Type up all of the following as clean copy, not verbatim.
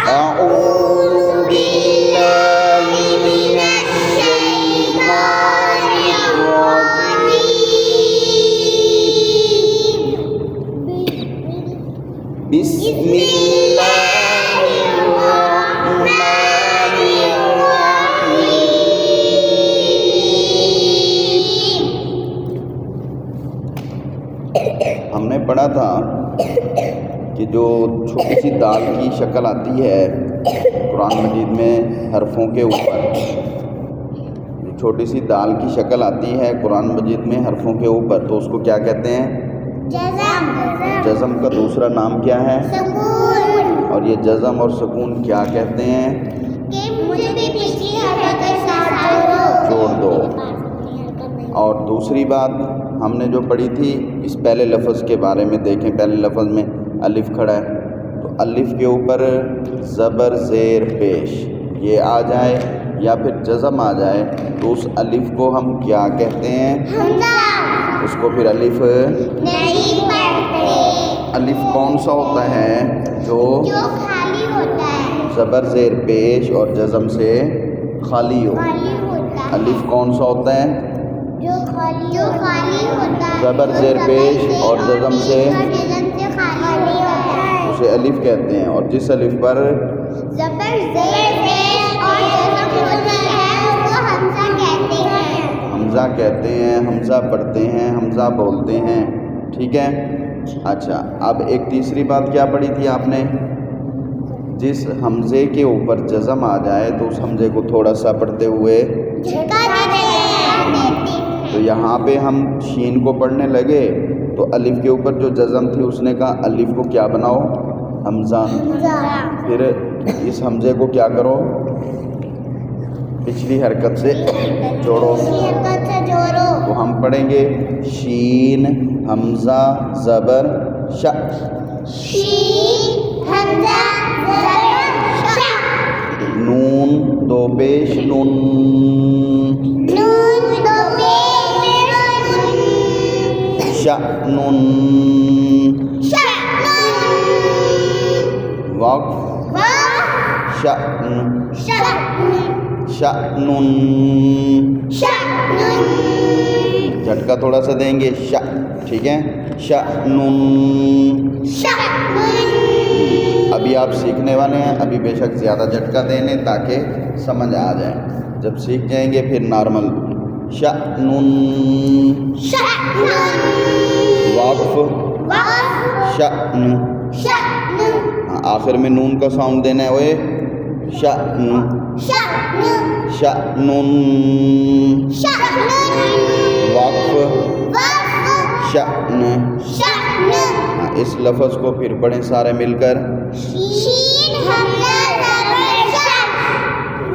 أعوذ بالله من الشيطان الرجيم بسم الله الرحمن الرحيم. ہم نے پڑھا تھا کہ جو چھوٹی سی دال کی شکل آتی ہے قرآن مجید میں حرفوں کے اوپر، چھوٹی سی دال کی شکل آتی ہے قرآن مجید میں حرفوں کے اوپر، تو اس کو کیا کہتے ہیں؟ جزم. جزم کا دوسرا نام کیا ہے؟ سکون. اور یہ جزم اور سکون کیا کہتے ہیں؟ کہ مجھے بھی پچھلی حرکت کے ساتھ جوڑ دو. اور دوسری بات ہم نے جو پڑھی تھی اس پہلے لفظ کے بارے میں، دیکھیں پہلے لفظ میں الف کھڑا ہے، تو الف کے اوپر زبر زیر پیش یہ آ جائے یا پھر جزم آ جائے تو اس الف کو ہم کیا کہتے ہیں؟ حمزہ. اس کو پھر الف نہیں پڑھتے. الف کون سا ہوتا ہے؟ جو خالی ہوتا ہے. زبر زیر پیش اور جزم سے خالی ہو. خالی ہوتا ہے. الف کون سا ہوتا ہے؟ جو خالی ہوتا ہے. زبر زیر پیش اور جزم سے خالی ہوتا ہے. اسے الف کہتے ہیں. اور جس الف پر زبر زیر پیش اور جزم ہوتا ہے اس کو حمزہ کہتے ہیں. حمزہ کہتے ہیں، حمزہ پڑھتے ہیں، حمزہ بولتے ہیں. ٹھیک ہے. اچھا، اب ایک تیسری بات کیا پڑھی تھی آپ نے؟ جس حمزے کے اوپر جزم آ جائے تو اس حمزے کو تھوڑا سا پڑھتے ہوئے جھٹکا دیتے ہیں. تو یہاں پہ ہم شین کو پڑھنے لگے تو الف کے اوپر جو جزم تھی اس نے کہا الف کو کیا بناؤ؟ حمزہ. پھر اس حمزے کو کیا کرو؟ پچھلی حرکت سے جوڑو. تو ہم پڑھیں گے شین حمزہ زبر شا. شین حمزہ زبر شا. نون دو پیش نون. نون دو پیش نون. شأنٌ شأن. وقف شأن شأن. شأنٌ. شأن. جھٹکا تھوڑا سا دیں گے شا. ٹھیک ہے. شأنٌ. شأن. ابھی آپ سیکھنے والے ہیں، ابھی بے شک زیادہ جھٹکا دیں لیں تاکہ سمجھ آ جائے. جب سیکھ جائیں گے پھر نارمل. شأنٌ. شأن. وقف شأن. شأن. آخر میں نون کا ساؤنڈ دینا ہے. اوے شأن. شأن. شأنٌ. شأن. وقف شأن. شأن. اس لفظ کو پھر پڑھیں سارے مل کر. شین حمزہ زبر شا.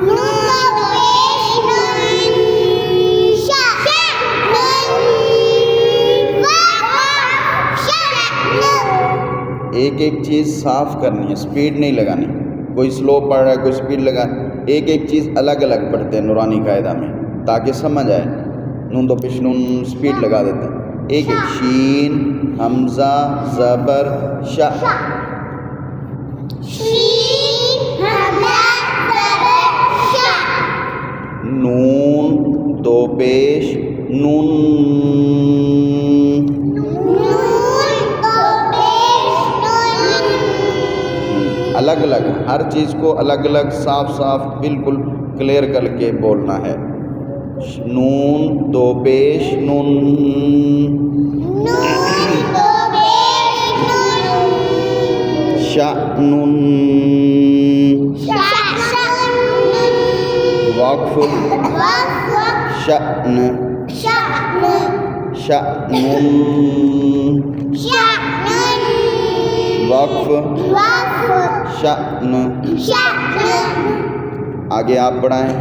نون پیش نون. شا. نون. شأن. ایک ایک چیز صاف کرنی ہے، سپیڈ نہیں لگانی. کوئی سلو پڑھ رہا ہے کوئی سپیڈ لگا. ایک ایک چیز الگ الگ پڑھتے ہیں نورانی قاعدہ میں تاکہ سمجھ آئے. نون دو پیش نون سپیڈ لگا دیتے ہیں. ایک ایک شین حمزہ زبر شا. شین حمزہ زبر شا. نون دو پیش نون. نون دو پیش نون. الگ الگ ہر چیز کو الگ الگ صاف صاف بالکل کلیئر کر کے بولنا ہے. نون دو پیش نون. نون دو پیش نون. شأن. شأن. وقف شأن. شأن. شأن. شأن. وقف شأن. شأن. آگے آپ بڑھائیں.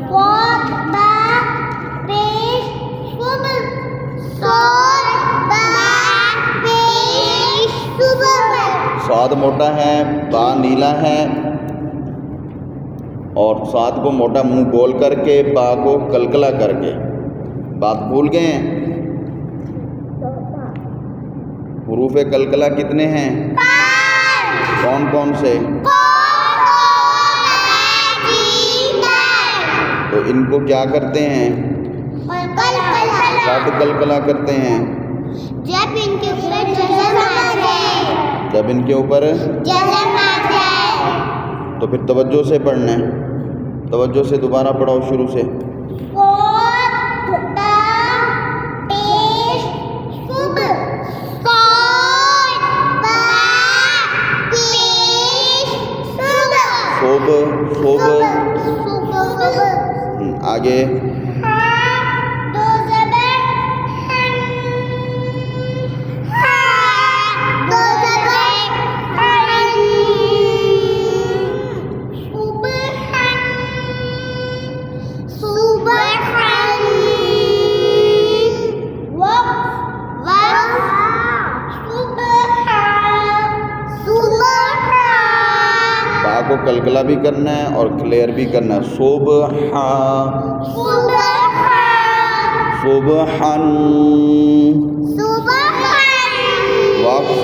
صاد با پیش صبح. صاد با پیش صبح. صاد موٹا ہے، با نیلا ہے، اور صاد کو موٹا منہ گول کر کے با کو کلکلا کر کے. بات بھول گئے ہیں؟ حروف قلقلہ کتنے ہیں؟ کون کون سے؟ تو ان کو کیا کرتے ہیں؟ کب قلقلہ کرتے ہیں؟ جب ان کے اوپر جزم آ جائے. جب ان کے اوپر جزم آ جائے. تو پھر توجہ سے پڑھنا ہے. توجہ سے دوبارہ پڑھاؤ شروع سے. صوب آگے کو قلقلہ بھی کرنا ہے اور کلیئر بھی کرنا ہے. صبحان وقف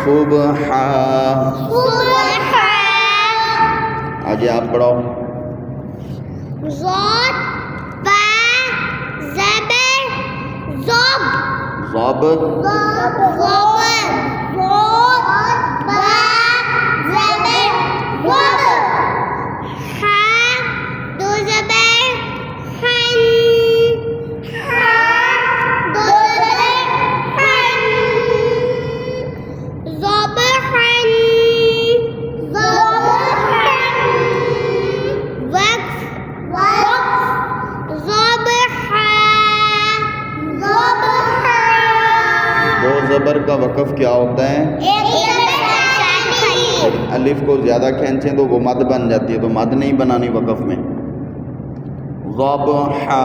صبحا. آگے آپ پڑھاؤ. ضب زبر کا وقف کیا ہوتا ہے؟ الف کو زیادہ کھینچیں تو وہ مد بن جاتی ہے، تو مد نہیں بنانی وقف میں. ضبحا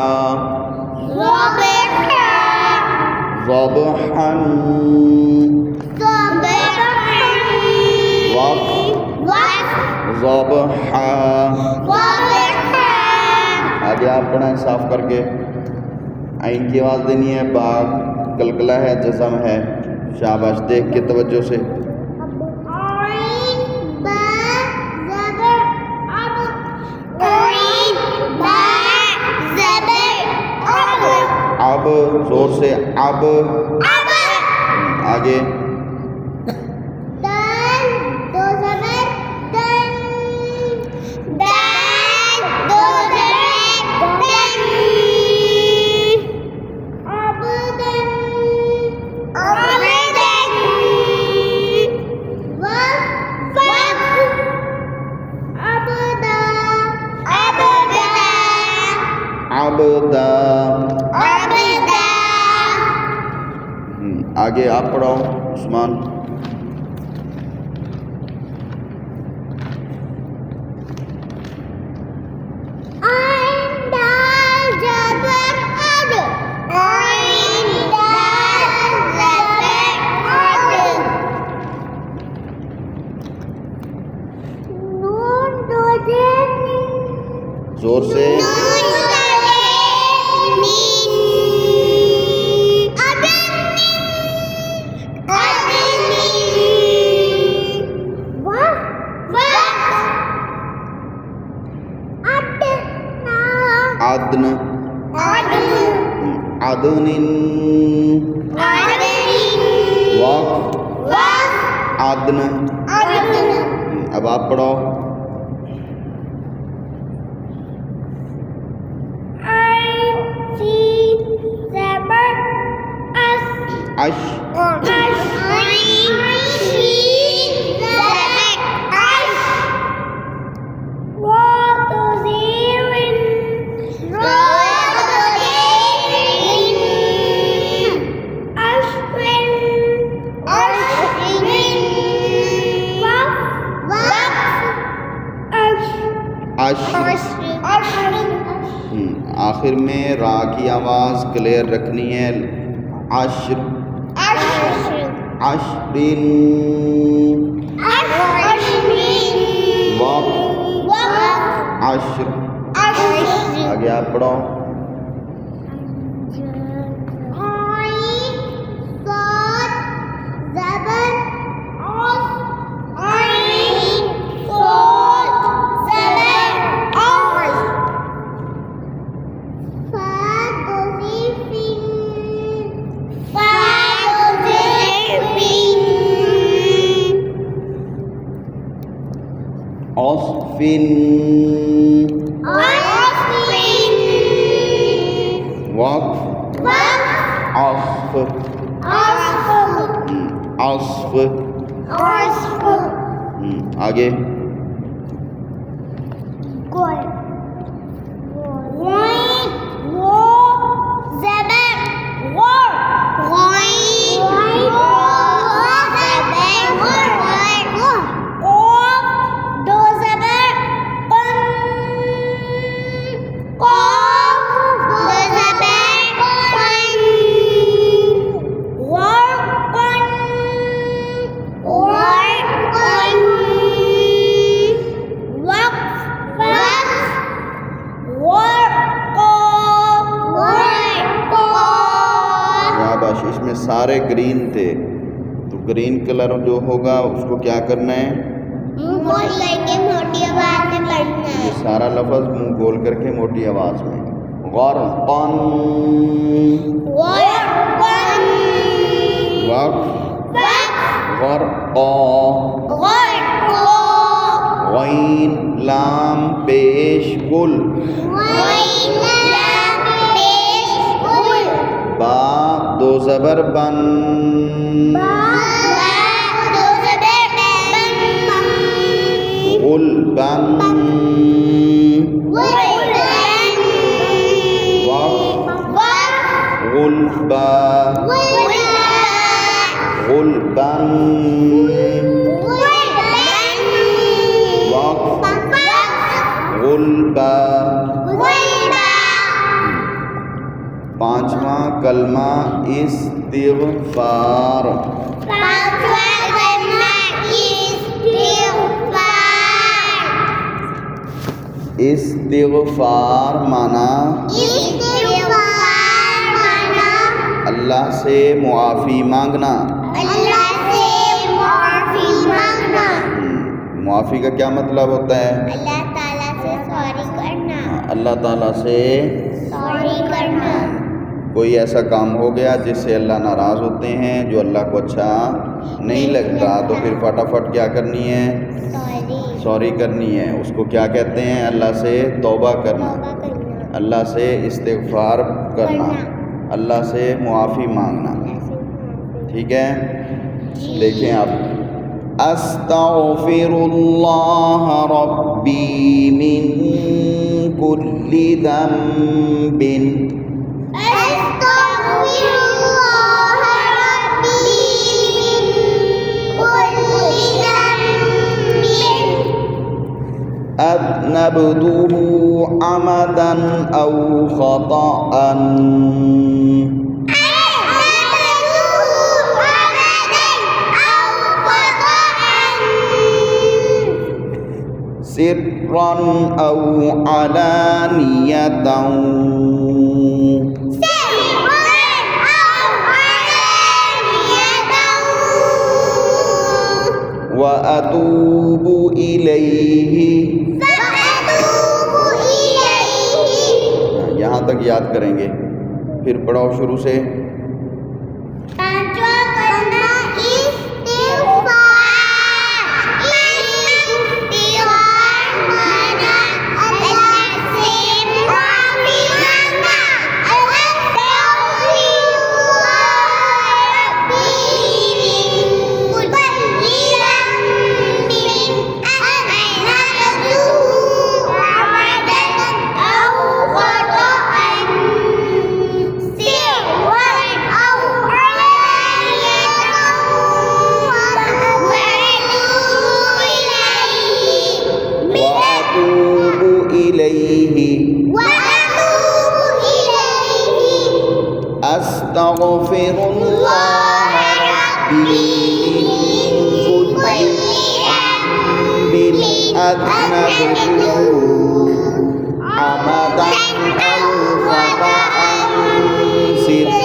ضبحا وقف ضبحا. آگے آپ پڑھیں صاف کر کے. عین کی آواز دینی ہے. با قلقلہ ہے، جزم ہے. شاباش. دیکھ کے توجہ سے. اب زور سے اب. آگے آگے آپ پڑھاؤ عثمان. زور سے. عدن عدن وقف عدن. اب آپ پڑھاؤ. عش آخر میں را کی آواز کلیئر رکھنی ہے. عشر عشرین وقف عشر. آگے آپ پڑھو. عصف آگے اس میں سارے گرین تھے، تو گرین کلر جو ہوگا اس کو کیا کرنا ہے؟ منہ کھول کر کے موٹی آواز میں پڑھنا ہے. یہ سارا لفظ منہ کھول کر کے موٹی آواز میں. غرقاً غین لام پیش کل با دو زبر بن غلبن غلبا غلبن غلبا. پانچواں کلمہ استغفار. استغفار مانا اللہ سے معافی مانگنا. معافی کا کیا مطلب ہوتا ہے؟ اللہ تعالیٰ سے سوری کرنا. اللہ تعالیٰ سے سوری کرنا. کوئی ایسا کام ہو گیا جس سے اللہ ناراض ہوتے ہیں، جو اللہ کو اچھا نہیں لگتا، تو پھر فٹافٹ کیا کرنی ہے؟ سوری کرنی ہے. اس کو کیا کہتے ہیں؟ اللہ سے توبہ کرنا، اللہ سے استغفار کرنا، اللہ سے معافی مانگنا. ٹھیک ہے، دیکھیں آپ. استغفر اللہ ربی من کل ذنب أذنبته عمدا أو خطأ سرا أو علانية وأتوب إليه. یہاں تک یاد کریں گے، پھر پڑھو شروع سے. استغفر اللہ ربی من کل ذنب اذنبته عمدا او خطأ سرا